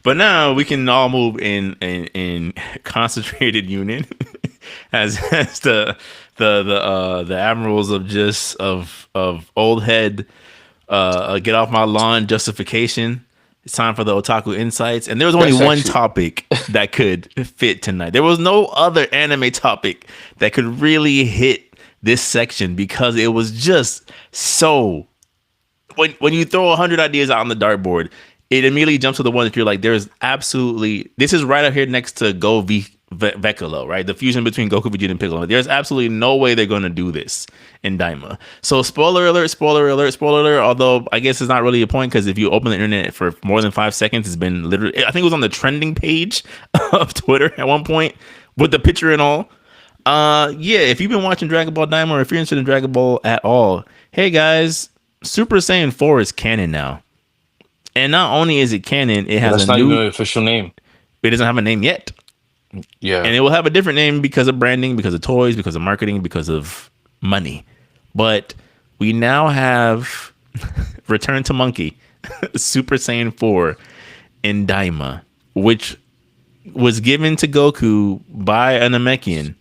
But now we can all move in concentrated union as the admirals of just of old head get off my lawn justification. It's time for the otaku insights, and there was only That's one actually topic that could fit tonight. There was no other anime topic that could really hit this section because it was just so. When you throw 100 ideas out on the dartboard, it immediately jumps to the one that you're like, there's absolutely this is right up here next to Go v Vecolo, right? The fusion between Goku, Vegeta, and Piccolo. There's absolutely no way they're going to do this in Daima. So spoiler alert, spoiler alert, spoiler alert. Although I guess it's not really a point because if you open the internet for more than 5 seconds, it's been literally. I think it was on the trending page of Twitter at one point with the picture and all. Yeah. If you've been watching Dragon Ball Daima or if you're interested in Dragon Ball at all, hey guys, Super Saiyan 4 is canon now. And not only is it canon, it has that's a not new. even an official name. It doesn't have a name yet. Yeah. And it will have a different name because of branding, because of toys, because of marketing, because of money. But we now have Return to Monkey, Super Saiyan 4 in Daima, which was given to Goku by a Namekian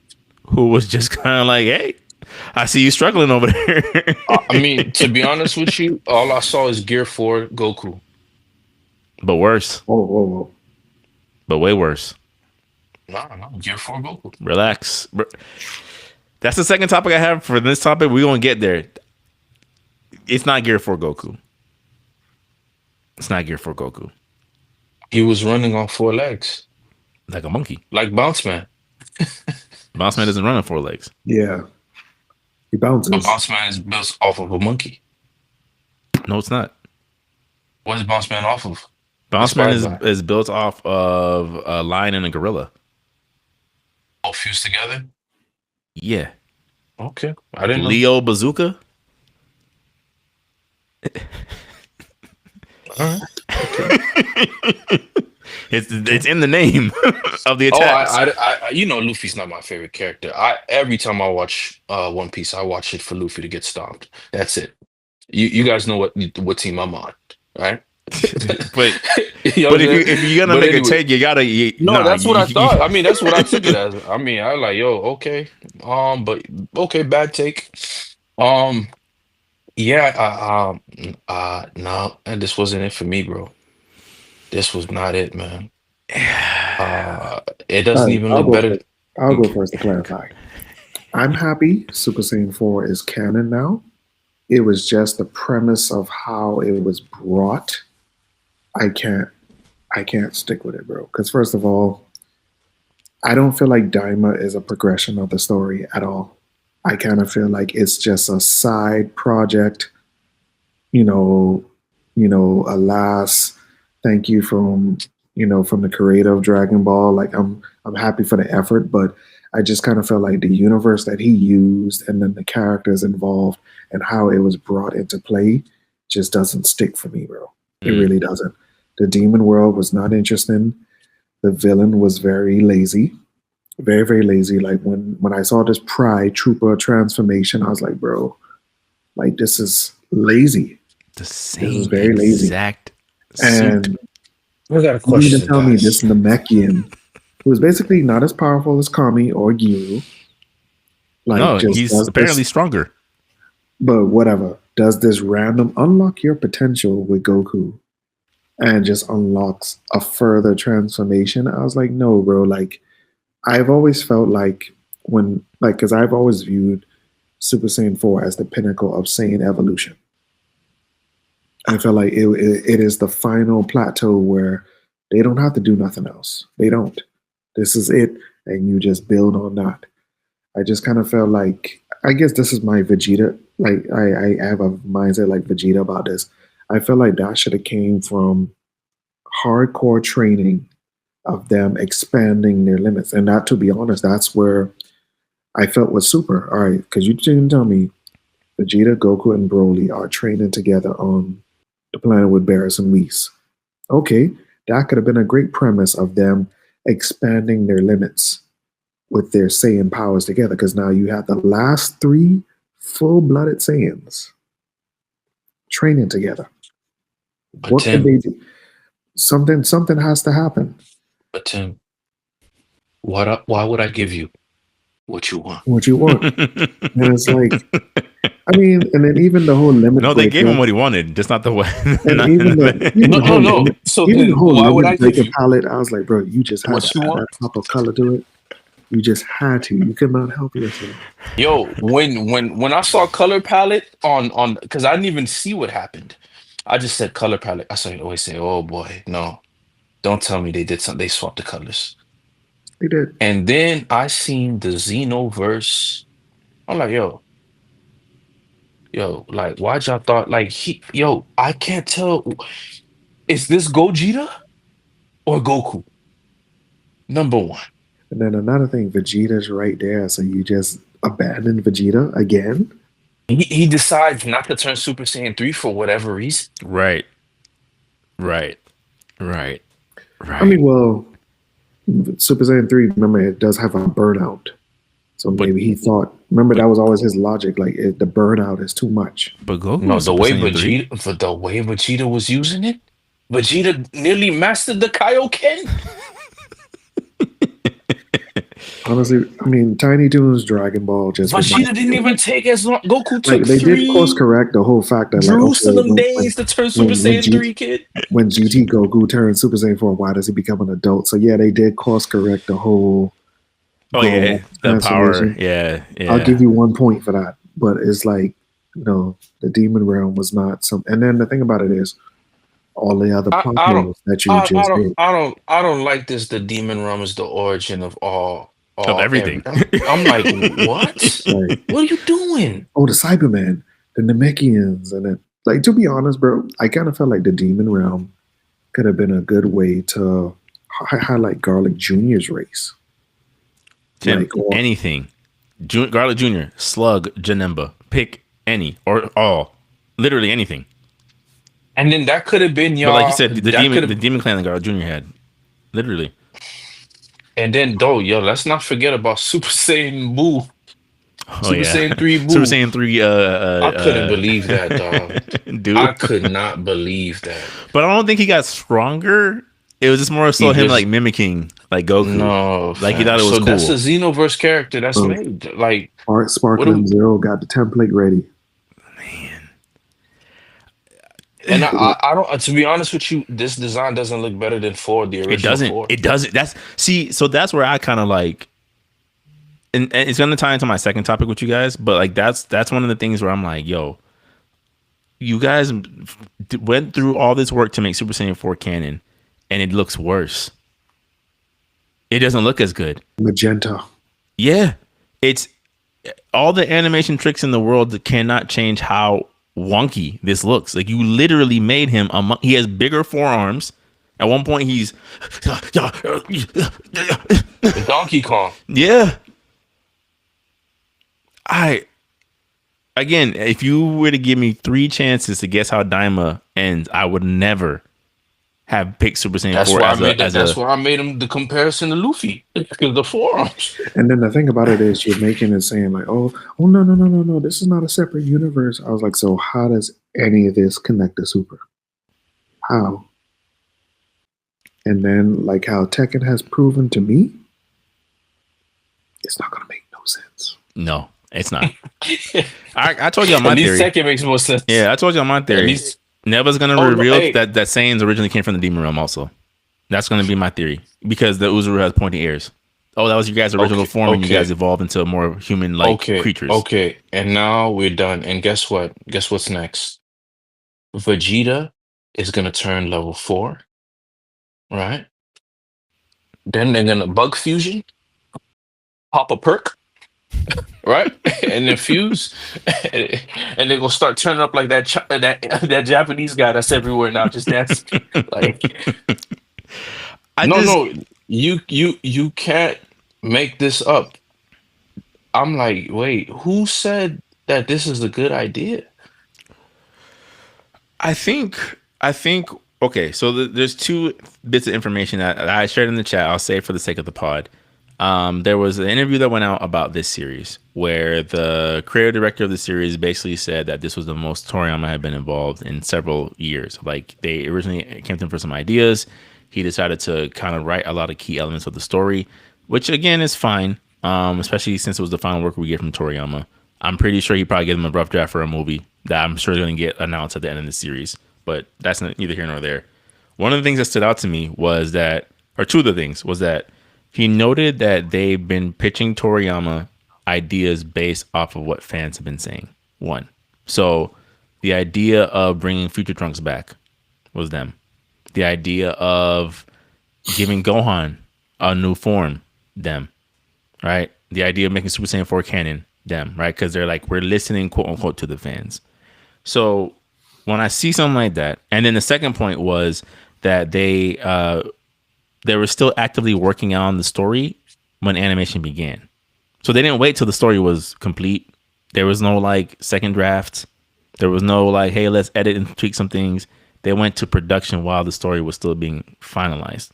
who was just kind of like, hey, I see you struggling over there. I mean, to be honest with you, all I saw is Gear 4 Goku. But worse. Whoa, whoa, whoa. But way worse. No, Gear 4 Goku. Relax. That's the second topic I have for this topic. We're going to get there. It's not Gear 4 Goku. It's not Gear 4 Goku. He was running on 4 legs. Like a monkey. Like Bounce Man. Bounce Man doesn't run on 4 legs. Yeah. He bounces. But Bounce Man is built off of a monkey. No, it's not. What is Bounce Man off of? Bounce Man Inspired by? is built off of a lion and a gorilla. All fused together? Yeah. Okay. I didn't know. Leo Bazooka. All right. It's in the name of the Oh, attacks. I you know Luffy's not my favorite character. Every time I watch One Piece, I watch it for Luffy to get stomped. That's it. You guys know what team I'm on, right? but You know what I'm saying? if you're gonna But make anyway. a take, you gotta. That's what I thought. I mean, that's what I took it as. I mean, I was like, yo, okay, but okay, bad take. Yeah, no, and this wasn't it for me, bro. This was not it, man. It doesn't even look better. I'll go first to clarify. I'm happy Super Saiyan 4 is canon now. It was just the premise of how it was brought. I can't stick with it, bro. Because first of all, I don't feel like Daima is a progression of the story at all. I kind of feel like it's just a side project. Alas, thank you from the creator of Dragon Ball. Like I'm happy for the effort, but I just kind of felt like the universe that he used and then the characters involved and how it was brought into play just doesn't stick for me, bro. It really doesn't. The demon world was not interesting. The villain was very lazy. Very, very lazy. Like when I saw this Pride Trooper transformation, I was like, bro, like this is lazy. The same very lazy. exact And suit. I got a you question. to tell me this Namekian, who is basically not as powerful as Kami or Giru. Like No, just he's does apparently this, stronger. but whatever. Does this random unlock your potential with Goku and just unlocks a further transformation? I was like, no, bro. Like I've always felt like because I've always viewed Super Saiyan 4 as the pinnacle of Saiyan evolution. I feel like it is the final plateau where they don't have to do nothing else. They don't. This is it, and you just build on that. I just kind of felt like, I guess this is my Vegeta. Like I have a mindset like Vegeta about this. I feel like that should have came from hardcore training of them expanding their limits. And that, to be honest, that's where I felt was super. All right, because you didn't tell me Vegeta, Goku, and Broly are training together on the planet with Barris and Whis. Okay, that could have been a great premise of them expanding their limits with their Saiyan powers together, because now you have the last 3 full-blooded Saiyans training together. But What could Tim, they do? Something has to happen. But Tim, why would I give you what you want? What you want, and it's like, I mean, and then even the whole limit No, they breaker, gave him what he wanted, just not the way. and not- even the even No, the whole no. limit, So even the then whole why would I limit give breaker you palette, I was like, bro, you just had what to you add want? that pop of color to it. You just had to. You could not help yourself. Yo, when I saw color palette on because I didn't even see what happened. I just said color palette. I started always say, oh boy, no, don't tell me they did something. They swapped the colors. They did. And then I seen the Xenoverse. I'm like, like why'd y'all thought like I can't tell. Is this Gogeta or Goku? Number one. And then another thing, Vegeta's right there. So you just abandon Vegeta again? He decides not to turn Super Saiyan 3 for whatever reason. right. Right. I mean, well, Super Saiyan 3, remember, it does have a burnout. So But- maybe he thought, remember, that was always his logic. Like, the burnout is too much. But Goku, No, was the Super way Saiyan 3. Vegeta was using it, Vegeta nearly mastered the Kaioken. Honestly, I mean, Tiny Toons, Dragon Ball, just Vegeta didn't even take as long. Goku like took they did course 3 correct the whole fact that like, Jerusalem okay, days to turn Super Saiyan 3, kid. when GT Goku turned Super Saiyan 4, why does he become an adult? So yeah, they did course correct the whole. Oh goal yeah, the power. transformation. Yeah. I'll give you 1 point for that, but it's like, no, the demon realm was not some. And then the thing about it is, all the other I plot don't, holes that you I just did. don't like this. The demon realm is the origin of Of everything. I'm like, what? Like, What are you doing? oh, the Cybermen, the Namekians, and then, like, to be honest, bro, I kind of felt like the demon realm could have been a good way to highlight Garlic Jr.'s race. Tim, Like, or- anything. Garlic Jr., Slug, Janemba. Pick any or all. Literally anything. And then that could have been y'all. But like you said, the that demon, coulda- the demon clan that Garlic Jr. had. Literally. And then though, let's not forget about Super Saiyan Buu. Oh, Super yeah. Saiyan 3 Buu. Super Saiyan 3. I couldn't believe that, dog. Dude. I could not believe that. But I don't think he got stronger. It was just more so He him just- like mimicking like Goku. No, Like, he fam. thought it was so that's a cool. Xenoverse character that's Oh. made. Like, Sparkling What Zero got the template ready. and I don't. To be honest with you, this design doesn't look better than 4, the original It doesn't. 4. It doesn't. So that's where I kind of like, and it's gonna tie into my second topic with you guys. But like that's one of the things where I'm like, yo, you guys went through all this work to make Super Saiyan 4 canon, and it looks worse. It doesn't look as good. Magenta. Yeah, it's all the animation tricks in the world that cannot change how wonky this looks. Like, you literally made him he has bigger forearms. At one point, he's Donkey Kong. yeah. Again, if you were to give me 3 chances to guess how Daima ends, I would never have picked Super Saiyan That's 4 why as why I made him the comparison to Luffy because the forearms. And then the thing about it is, you're making it saying like, oh, no, this is not a separate universe. I was like, so how does any of this connect to Super? How? And then, like how Tekken has proven to me, it's not gonna make no sense. No, it's not. I told you on my At least theory. second makes more sense. Yeah, I told you on my At theory. least Neva's gonna Oh, reveal hey. that Saiyans originally came from the demon realm. Also, that's gonna be my theory because the Uzuru has pointy ears. Oh, that was your guys' original Okay, form, and you okay. guys evolved into more human-like creatures. Okay, and now we're done. And guess what? Guess what's next? Vegeta is gonna turn level 4, right? Then they're gonna bug fusion, pop a perk, right? And then fuse, and they're gonna start turning up like that Japanese guy that's everywhere now, just dancing. Like, no, you can't make this up. I'm like, wait, who said that this is a good idea? I think. Okay, so there's 2 bits of information that I shared in the chat. I'll say it for the sake of the pod. There was an interview that went out about this series where the creator director of the series basically said that this was the most Toriyama had been involved in several years. Like they originally came to him for some ideas. He decided to kind of write a lot of key elements of the story, which again is fine, especially since it was the final work we get from Toriyama. I'm pretty sure he probably gave him a rough draft for a movie that I'm sure is going to get announced at the end of the series, but that's neither here nor there. One of the things that stood out to me was that, or two of the things was that he noted that they've been pitching Toriyama ideas based off of what fans have been saying. One. So the idea of bringing Future Trunks back was them. The idea of giving Gohan a new form, them. Right? The idea of making Super Saiyan 4 canon, them. Right? Because they're like, we're listening, quote unquote, to the fans. So when I see something like that, and then the second point was that they were still actively working on the story when animation began. So they didn't wait till the story was complete. There was no like second draft. There was no like, hey, let's edit and tweak some things. They went to production while the story was still being finalized.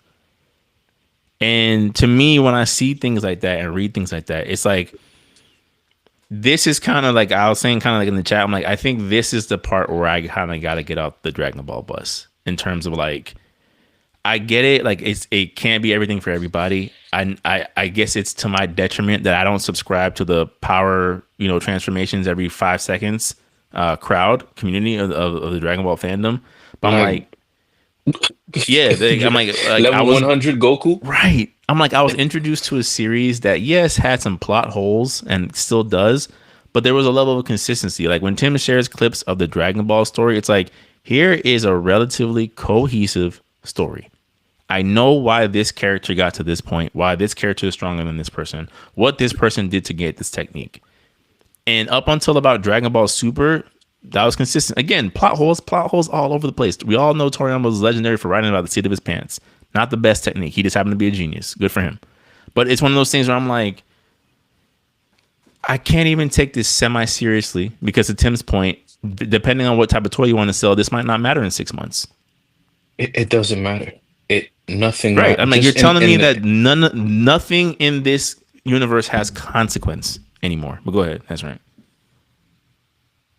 And to me, when I see things like that and read things like that, it's like, this is kind of like I was saying, kind of like in the chat, I'm like, I think this is the part where I kind of got to get off the Dragon Ball bus in terms of like, I get it. Like it can't be everything for everybody. I guess it's to my detriment that I don't subscribe to the power, transformations every 5 seconds crowd community of the Dragon Ball fandom. But I'm like, yeah, I'm like level I was 100 Goku. Right. I'm like, I was introduced to a series that yes had some plot holes and still does, but there was a level of consistency. Like when Tim shares clips of the Dragon Ball story, it's like, here is a relatively cohesive story. I know why this character got to this point, why this character is stronger than this person, what this person did to get this technique. And up until about Dragon Ball Super, that was consistent. Again, plot holes all over the place. We all know Toriyama was legendary for writing about the seat of his pants. Not the best technique. He just happened to be a genius. Good for him. But it's one of those things where I'm like, I can't even take this semi-seriously because to Tim's point, depending on what type of toy you want to sell, this might not matter in 6 months. It doesn't matter. Nothing. Right. I'm like, you're telling me that nothing in this universe has consequence anymore. But go ahead. That's right.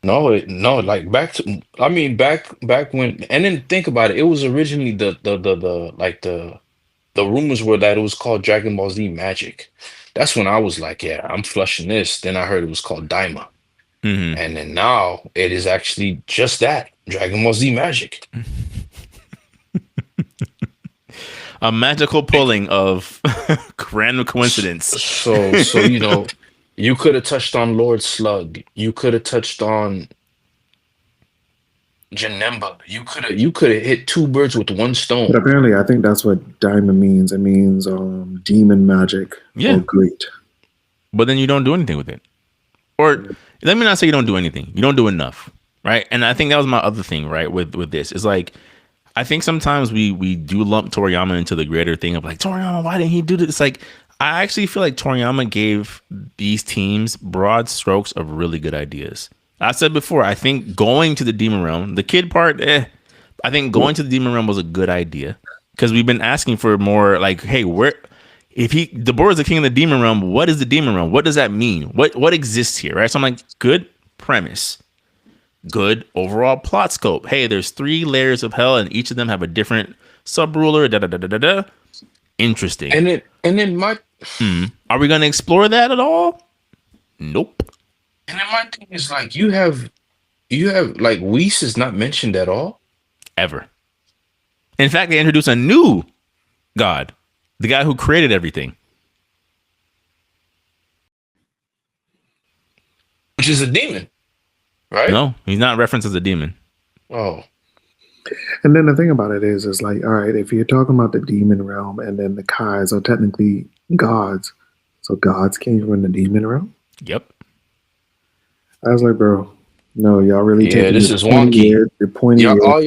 No, like back when, and then think about it. It was originally the rumors were that it was called Dragon Ball Z Magic. That's when I was like, yeah, I'm flushing this. Then I heard it was called Daima. Mm-hmm. And then now it is actually just that, Dragon Ball Z Magic. A magical pulling of random coincidence. So you could have touched on Lord Slug. You could have touched on Janemba. You could have hit two birds with one stone. But apparently, I think that's what Daima means. It means demon magic. Yeah. Or great. But then you don't do anything with it. Or let me not say you don't do anything. You don't do enough, right? And I think that was my other thing, right? With this, is like, I think sometimes we do lump Toriyama into the greater thing of like, Toriyama, why didn't he do this? It's like, I actually feel like Toriyama gave these teams broad strokes of really good ideas. I said before, I think going to the Demon Realm, the kid part, I think going to the Demon Realm was a good idea because we've been asking for more. Like, hey, the board is the king of the Demon Realm, what is the Demon Realm? What does that mean? What exists here, right? So I'm like, good premise. Good overall plot scope. Hey, there's 3 layers of hell, and each of them have a different sub-ruler. Interesting. And then my are we gonna explore that at all? Nope. And then my thing is like, you have like Whis is not mentioned at all ever. In fact, they introduced a new god, the guy who created everything, which is a demon. Right? No, he's not referenced as a demon. Oh. And then the thing about it is like, all right, if you're talking about the demon realm and then the Kais are technically gods, so gods came from the demon realm? Yep. I was like, bro, no, y'all really this is wonky. All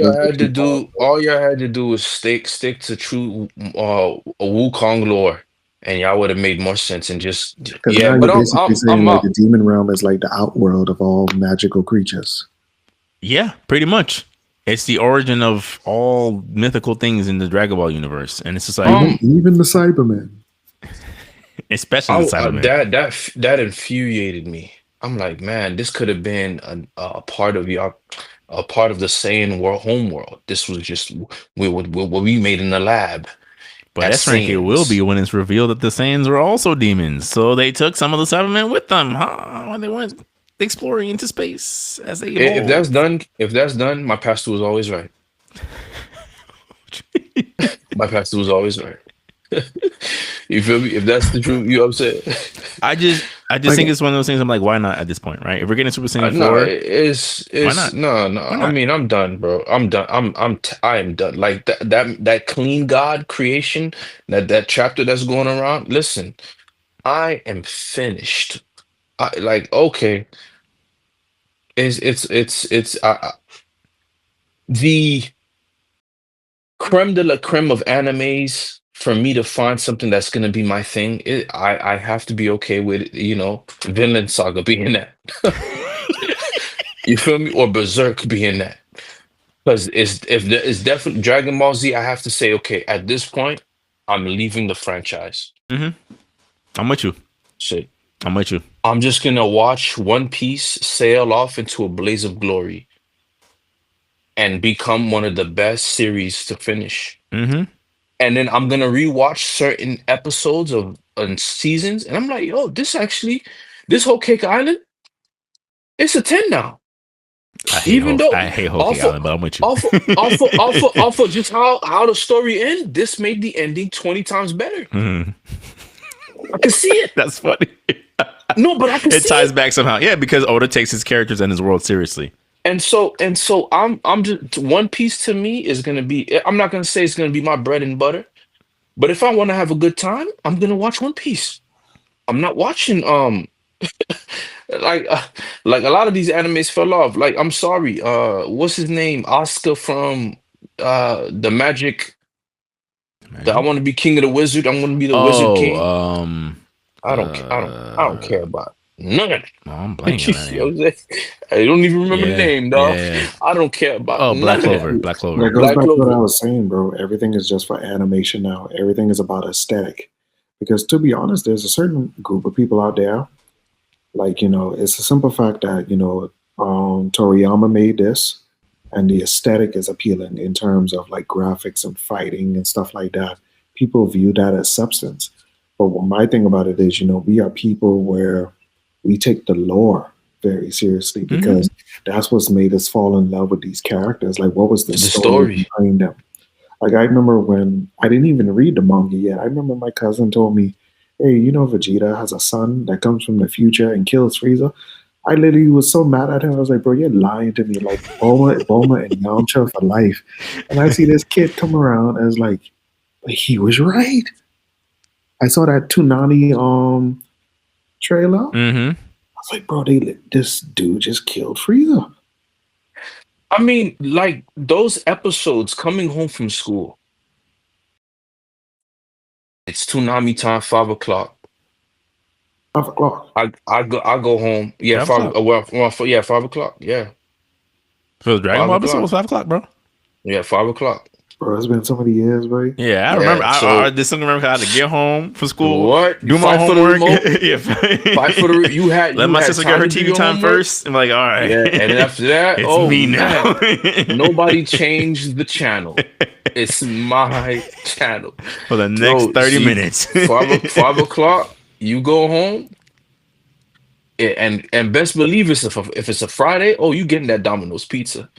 y'all had to do was stick to true Wukong lore. And y'all would have made more sense and just but I'm saying like the demon realm is like the outworld of all magical creatures. Yeah, pretty much. It's the origin of all mythical things in the Dragon Ball universe, and it's just like even the Cybermen. especially the Cybermen. That infuriated me. I'm like, man, this could have been a part of your a part of the Saiyan world, home world. This was just what we made in the lab But as S rank it will be Saiyans. when it's revealed that the Saiyans were also demons. So they took some of the Cybermen with them, huh? When they went exploring into space as they If that's evolved. done, my pastor was always right. My pastor was always right. You feel me? If that's the truth, you know what I'm saying? I just think it's one of those things. I'm like, why not at this point, right? If we're getting Super Saiyan No, 4, why it's not? no. Why I not? mean, I'm done, bro. I'm done. I am done. Like that clean God creation, that chapter that's going around. Listen, I am finished. I like okay. It's the creme de la creme of animes. For me to find something that's gonna be my thing, I have to be okay with Vinland Saga being that. You feel me? Or Berserk being that. Because it's definitely Dragon Ball Z. I have to say, okay, at this point, I'm leaving the franchise. Hmm. I'm with you. Shit. I'm with you. I'm just gonna watch One Piece sail off into a blaze of glory and become one of the best series to finish. Hmm. And then I'm gonna rewatch certain episodes of and seasons, and I'm like, yo, this whole Cake Island, it's a 10 now. Even though I hate Hoki off of Island, but I'm with you. off of just how the story ends, this made the ending 20 times better. Mhm. I can see it. That's funny. No, but I can It see ties it. back somehow. Yeah, because Oda takes his characters and his world seriously. And so I'm just One Piece to me is gonna be. I'm not gonna say it's gonna be my bread and butter, but if I want to have a good time, I'm gonna watch One Piece. I'm not watching like uh, like a lot of these animes fell off. Like I'm sorry, what's his name? Oscar from the Magic. I Imagine. want to be king of the wizard. I'm gonna be the wizard Oh, king. I don't care about none of oh, I'm that. blanking on that You know name. what I'm saying? I don't even remember the Yeah, name, dog. yeah. I don't care about Oh, Black none of that. Clover. Black That Clover. goes Black back to what I Clover. was saying, bro. Everything is just for animation now. Everything is about aesthetic. Because to be honest, there's a certain group of people out there, like, it's a simple fact that, Toriyama made this and the aesthetic is appealing in terms of like graphics and fighting and stuff like that. People view that as substance. But what my thing about it is, we are people where we take the lore very seriously Hmm. because that's what's made us fall in love with these characters. Like, what was the The story story. behind them? Like, I remember when I didn't even read the manga yet. I remember my cousin told me, "Hey, Vegeta has a son that comes from the future and kills Frieza." I literally was so mad at him. I was like, "Bro, you're lying to me." Like Bulma and Yamcha for life. And I see this kid come around as like he was right. I saw that Toonami trailer. I Hmm. was like, "Bro, this dude just killed Frieza." I mean, like those episodes coming home from school. It's Toonami time, 5 o'clock. 5 o'clock. I go home. Yeah, 5 o'clock. yeah, 5 o'clock. Yeah, For the Dragon five Ball episode o'clock. was 5 o'clock, bro. Yeah, 5 o'clock. Bro, it's been so many years, bro. Yeah, I remember. Yeah. I So distinctly remember I had to get home from school, what? You do my fight for the homework. remote. Yeah, Fight for the. You had let you my had sister get time her to do TV your time homework. first. I'm like, all right, Yeah, and then after that, it's oh me man, now. nobody changed the channel. It's my channel. For the next So 30 see, minutes. 5 o'clock, you go home. And best believe if it's a Friday, oh, you getting that Domino's pizza.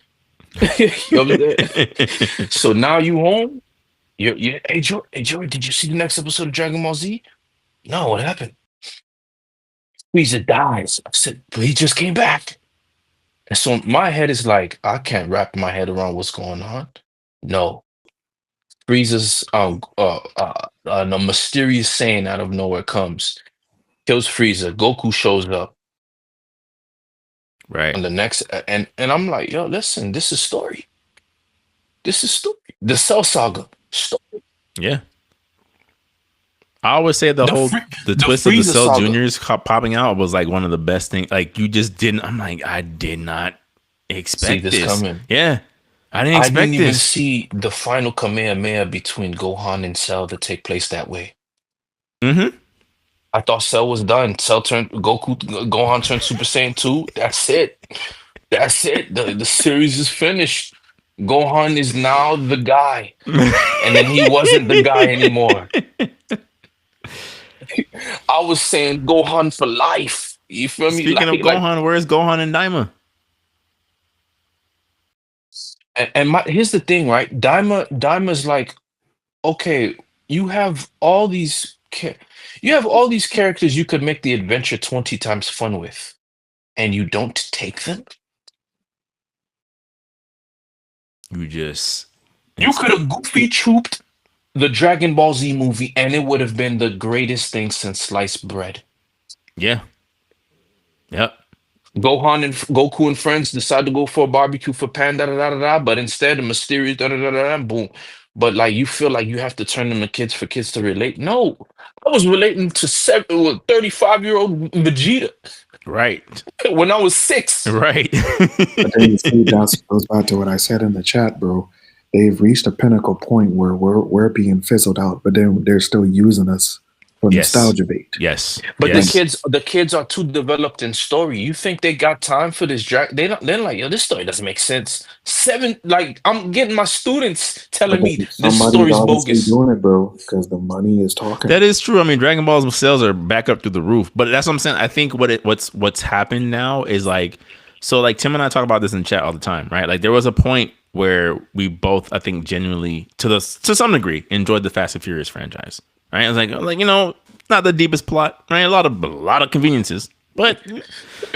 You know what I'm saying? So now you home. Hey Joy, did you see the next episode of Dragon Ball Z? No, what happened? Frieza dies. I said, but he just came back. And so my head is like, I can't wrap my head around what's going on. No, Frieza's no mysterious saying out of nowhere comes, kills Frieza. Goku shows up Right. on the next, and I'm like, yo, listen, this is story. This is story. The Cell Saga story. Yeah. I always say The the the twist of the Frieza Cell Saga. Juniors popping out was like one of the best things. Like you just didn't. I'm like, I did not See expect this this. coming. Yeah, I didn't I didn't expect even this. see the final Kamehameha between Gohan and Cell to take place that way. Hmm. I thought Cell was done. Cell turned Gohan turned Super Saiyan 2. That's it. That's it. The series is finished. Gohan is now the guy. And then he wasn't the guy anymore. I was saying Gohan for life. You feel me? Speaking of Gohan, where's Gohan and Daima? Here's the thing, right? Daima's like, okay, you have all these you have all these characters you could make the adventure 20 times fun with, and you don't take them? You could have Goofy trooped the Dragon Ball Z movie, and it would have been the greatest thing since sliced bread. Yeah. Yep. Gohan and Goku and friends decide to go for a barbecue for Pan, but instead a mysterious boom. But like you feel like you have to turn them to kids for kids to relate. No, I was relating to 35-year-old Vegeta. Right. When I was 6. Right. But then you see, that goes back to what I said in the chat, bro. They've reached a pinnacle point where we're being fizzled out, but then they're still using us for nostalgia bait. Yes. But the kids are too developed in story. You think they got time for this they're like, yo, this story doesn't make sense. I'm getting my students telling me this story's bogus. Doing it, bro, because the money is talking. That is true. I mean, Dragon Ball's sales are back up through the roof. But that's what I'm saying. I think what's happened now is like, so like Tim and I talk about this in chat all the time, right? Like there was a point where we both, I think, genuinely to some degree enjoyed the Fast and Furious franchise. Right? I was like, not the deepest plot, right? A lot of conveniences, but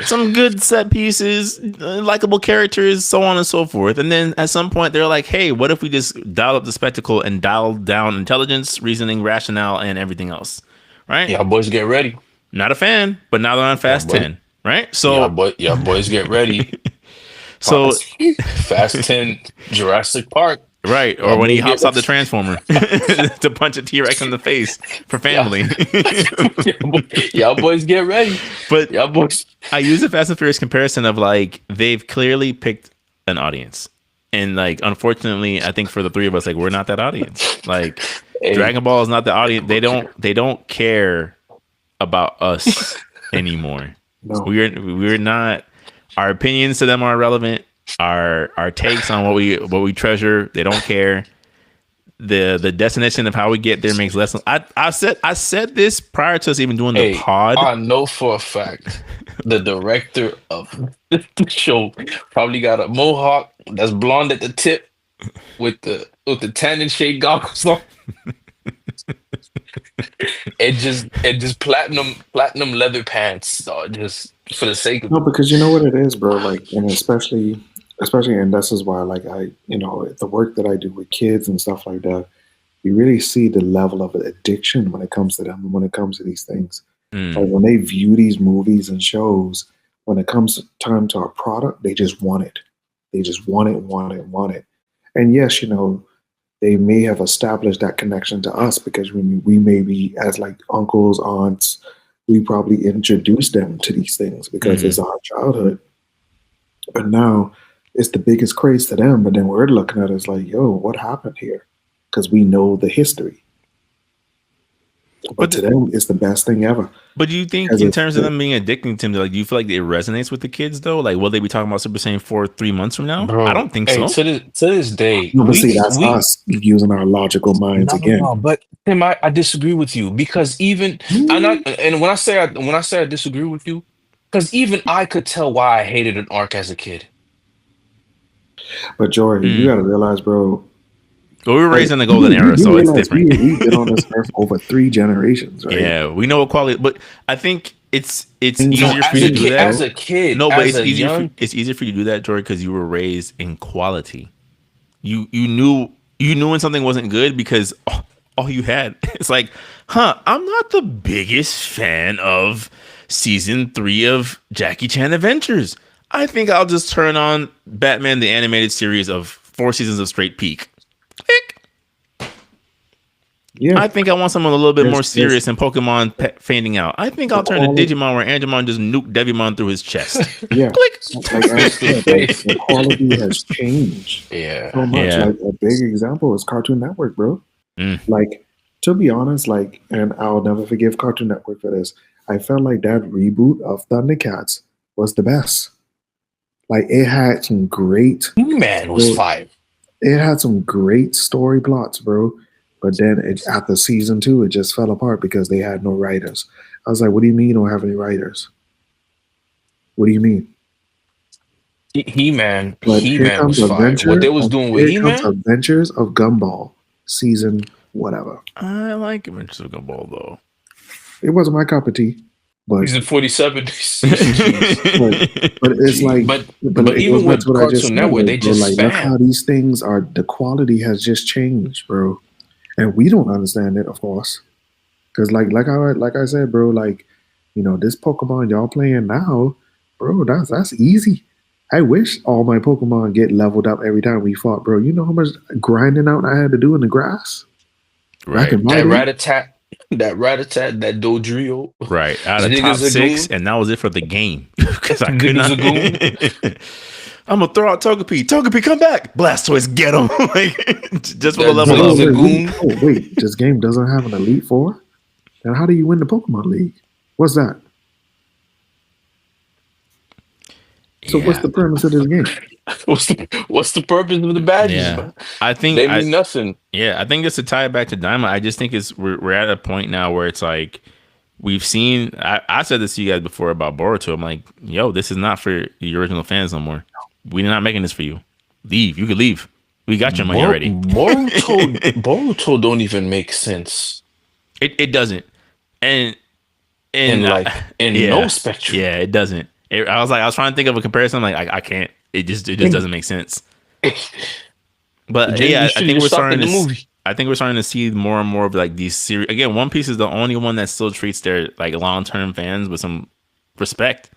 some good set pieces, likable characters, so on and so forth. And then at some point they're like, hey, what if we just dial up the spectacle and dial down intelligence, reasoning, rationale, and everything else, right? Yeah, boys, get ready. Not a fan, but now they're on Fast 10, right? So yeah, boys, get ready. So Fast 10, Jurassic Park. Right, or when he hops out the Transformer to punch a T-Rex in the face for family. Y'all boys get ready. But y'all boys. I use the Fast and Furious comparison of like they've clearly picked an audience, and like unfortunately, I think for the three of us, like we're not that audience. Like Dragon Ball is not the audience. They don't care about us anymore. No. We're not. Our opinions to them are irrelevant. Our takes on what we treasure, they don't care. The destination of how we get there makes less. I said this prior to us even doing the pod. I know for a fact the director of the show probably got a mohawk that's blonde at the tip with the tannin shade goggles on. It just platinum leather pants, just for the sake of no, because you know what it is, bro. Like, and especially, and this is why, like, the work that I do with kids and stuff like that, you really see the level of addiction when it comes to them, when it comes to these things. Like when they view these movies and shows, when it comes time to our product, they just want it. They just want it. And yes, they may have established that connection to us because we may be as like uncles, aunts, we probably introduced them to these things because it's our childhood. But now it's the biggest craze to them. But then we're looking at it as like, yo, what happened here? Because we know the history. But to them, it's the best thing ever. But do you think, in terms of them being addicting to them, like, do you feel like it resonates with the kids though? Like, will they be talking about Super Saiyan 4 3 months from now? Bro, I don't think so. To this day, no, but see, that's us using our logical minds again. No, but Tim, I disagree with you because even and when I say I disagree with you, because even I could tell why I hated an arc as a kid. But Jordan, you got to realize, bro. Well, we were raised in the golden era, so it's different. We've been on this earth over 3 generations, right? Yeah, we know what quality, but I think it's easier for you to do that as a kid. No, but it's easier for you to do that, Jordan, because you were raised in quality. You knew when something wasn't good because all you had. It's like, I'm not the biggest fan of season 3 of Jackie Chan Adventures. I think I'll just turn on Batman the Animated Series of 4 seasons of straight peak. Yeah, I think I want something a little bit more serious than Pokemon fading out. I think I'll turn to Digimon where Angemon just nuked Devimon through his chest. Yeah, click. The quality has changed. Yeah, so much. Yeah. Like a big example is Cartoon Network, bro. Like To be honest, like, and I'll never forgive Cartoon Network for this. I felt like that reboot of Thundercats was the best. Like, it had some great, Man was fire. it had some great story plots, bro. But then after season 2, it just fell apart because they had no writers. I was like, what do you mean you don't have any writers? What do you mean? He-Man Here comes was fire. What they was doing with Here comes He-Man? Adventures of Gumball season whatever. I like Adventures of Gumball though. It wasn't my cup of tea, but Season 47. but it's like, but it even goes back with to what I just Cartoon said, Network, they bro. just Like, look how spam. these things are. The quality has just changed, bro, and we don't understand it, of course, because like I said, bro, like, this Pokemon y'all playing now, bro, that's easy. I wish all my Pokemon get leveled up every time we fought, bro. You know how much grinding out I had to do in the grass? Right. That Rat-a-tat, that Dodrio. Right. Out of top 6, and that was it for the game. Because I could not. I'm gonna throw out Togepi. Togepi, come back! Blastoise, get him! Like, just for the level up. Wait, this game doesn't have an Elite Four? And how do you win the Pokemon League? What's that? So what's the premise of this game? What's the purpose of the badges? Yeah. I think they mean nothing. Yeah, I think just to tie it back to Daima, I just think we're at a point now where it's like we've seen. I said this to you guys before about Boruto. I'm like, yo, this is not for the original fans no more. We're not making this for you. Leave. You could leave. We got your money already. Boruto don't even make sense. It doesn't. And no spectrum. Yeah, it doesn't. I was trying to think of a comparison. Like, I can't. It just doesn't make sense. But yeah, I think we're starting to see more and more of like these series. Again, One Piece is the only one that still treats their like long-term fans with some respect.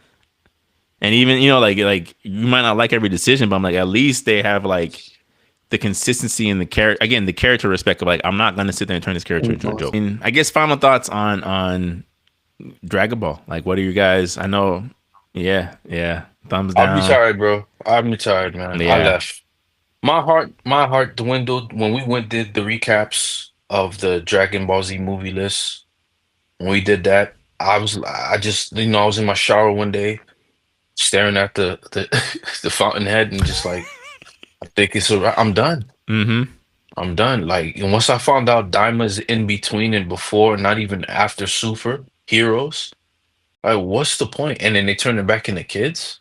And even, like you might not like every decision, but I'm like, at least they have like the consistency and the character. Again, the character respect of like, I'm not going to sit there and turn this character into a joke. And I guess final thoughts on Dragon Ball. Like, what are you guys? I know. Yeah. Thumbs down. I'm retired, bro. I'm retired, man. Yeah. I left. My heart dwindled when we did the recaps of the Dragon Ball Z movie list. When we did that, I was in my shower one day, staring at the the fountainhead and just like, I think I'm done. Mm-hmm. I'm done. Like, and once I found out Daima's in between and before, not even after Super Heroes, like, what's the point? And then they turn it back into kids.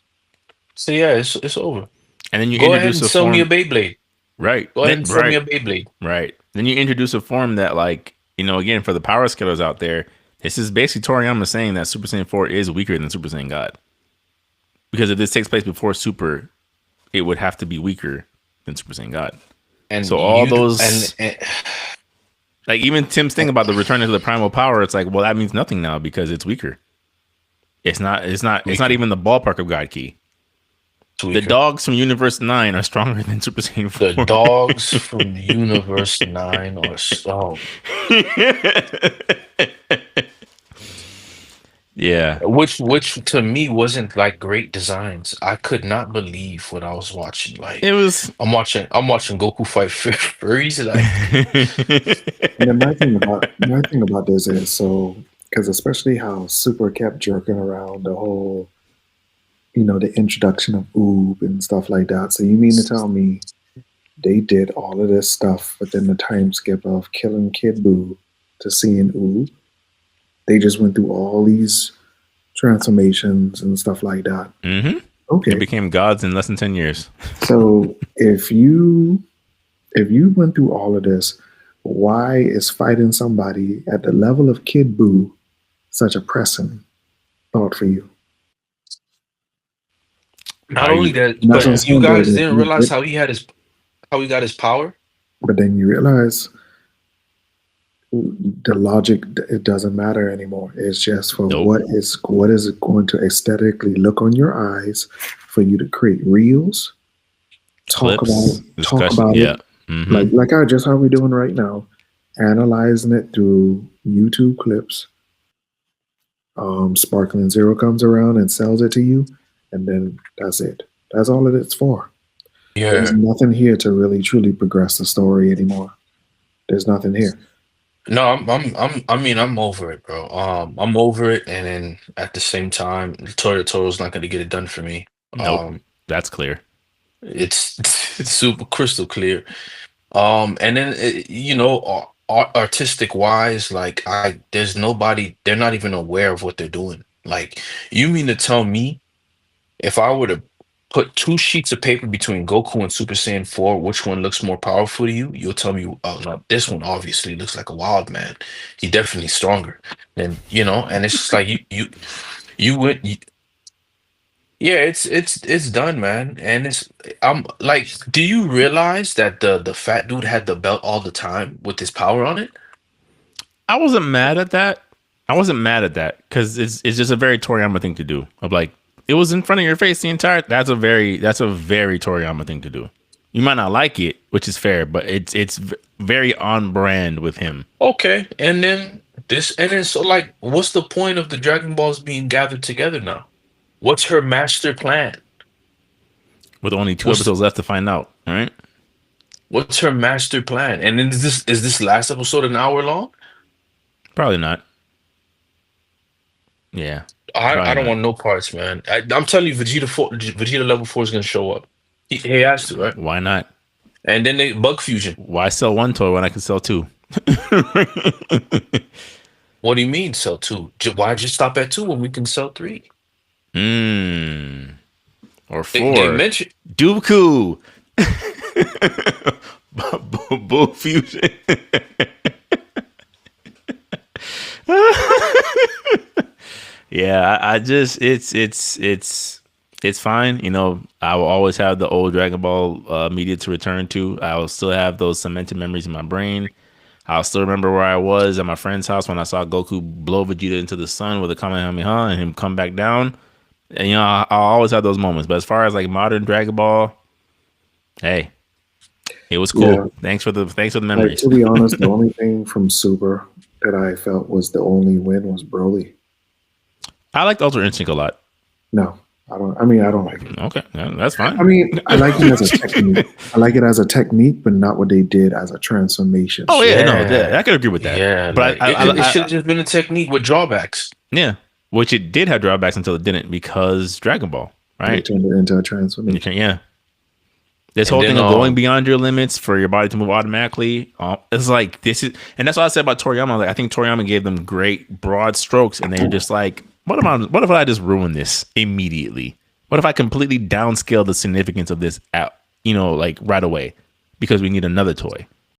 So yeah, it's over. And then you go ahead introduce and sell me a Beyblade. Right. Go ahead and sell me a Beyblade. Right. Then you introduce a form that, like, again, for the power scalers out there, this is basically Toriyama saying that Super Saiyan 4 is weaker than Super Saiyan God. Because if this takes place before Super, it would have to be weaker than Super Saiyan God. And so all those... like, even Tim's thing about the return to the primal power, it's like, well, that means nothing now because it's weaker. It's not even the ballpark of God Ki. The dogs from Universe 9 are stronger than Super Saiyan 4. The dogs from Universe 9 are strong. Yeah. Which to me wasn't like great designs. I could not believe what I was watching. Like, it was. I'm watching Goku fight furries. Like, and my thing about this is, so, because especially how Super kept jerking around the whole, the introduction of Oob and stuff like that. So you mean to tell me they did all of this stuff within the time skip of killing Kid Buu to seeing Oob? They just went through all these transformations and stuff like that. Mm-hmm. Okay. They became gods in less than 10 years. So if you went through all of this, why is fighting somebody at the level of Kid Buu such a pressing thought for you? Not only that, but you guys didn't realize how he got his power. But then you realize the logic, it doesn't matter anymore. It's just for what is it going to aesthetically look on your eyes for you to create reels, talk about it. Mm-hmm. Like how we're doing right now, analyzing it through YouTube clips. Sparkling Zero comes around and sells it to you, and then that's it. That's all it's for. Yeah. There's nothing here to really truly progress the story anymore. There's nothing here. No, I mean, I'm over it, bro. I'm over it, and then at the same time, Toro's not gonna get it done for me. Nope, Um, that's clear. it's it's super crystal clear. And then artistic wise, like there's nobody. They're not even aware of what they're doing. Like, you mean to tell me if I were to put two sheets of paper between Goku and Super Saiyan 4, which one looks more powerful to you? You'll tell me, oh, no, this one obviously looks like a wild man. He definitely stronger. And and it's just like you went you, yeah, it's done, man. And I'm like, do you realize that the fat dude had the belt all the time with his power on it? I wasn't mad at that. I wasn't mad at that because it's just a very Toriyama thing to do. Of like, it was in front of your face the entire. That's a very Toriyama thing to do. You might not like it, which is fair, but it's very on brand with him. Okay, and then so, like, what's the point of the Dragon Balls being gathered together now? What's her master plan? With only two What's episodes left to find out. All right, what's her master plan? And then is this last episode an hour long? probably not. Yeah, I probably don't not. want no parts, man. I'm telling you, Vegeta level 4 is gonna show up. He has to, right? Why not? And then they bug fusion. Why sell one toy when I can sell two? What do you mean sell two? Why just stop at two when we can sell three? Mm. Or They four. mentioned. Dooku. Bull fusion. Yeah, I just it's fine. I will always have the old Dragon Ball media to return to. I will still have those cemented memories in my brain. I'll still remember where I was at my friend's house when I saw Goku blow Vegeta into the sun with a Kamehameha and him come back down. And I'll always have those moments. But as far as like modern Dragon Ball, hey, it was cool. Yeah. Thanks for the Like, memories. to be honest, the only thing from Super that I felt was the only win was Broly. I liked Ultra Instinct a lot. No, I don't. I mean, I don't like it. Okay, that's fine. I mean, I like it as a technique. I like it as a technique, but not what they did as a transformation. Oh yeah, no, Yeah, I could agree with that. yeah. But Like, it should have just been a technique with drawbacks. yeah, which it did have drawbacks until it didn't because Dragon Ball, They right? turned it into a You transformation. can, yeah. This And whole then thing of going beyond your limits for your body to move automatically, it's like and that's what I said about Toriyama. Like, I think Toriyama gave them great broad strokes, and they're just like, what if I just ruin this immediately? What if I completely downscale the significance of this out, like right away, because we need another toy?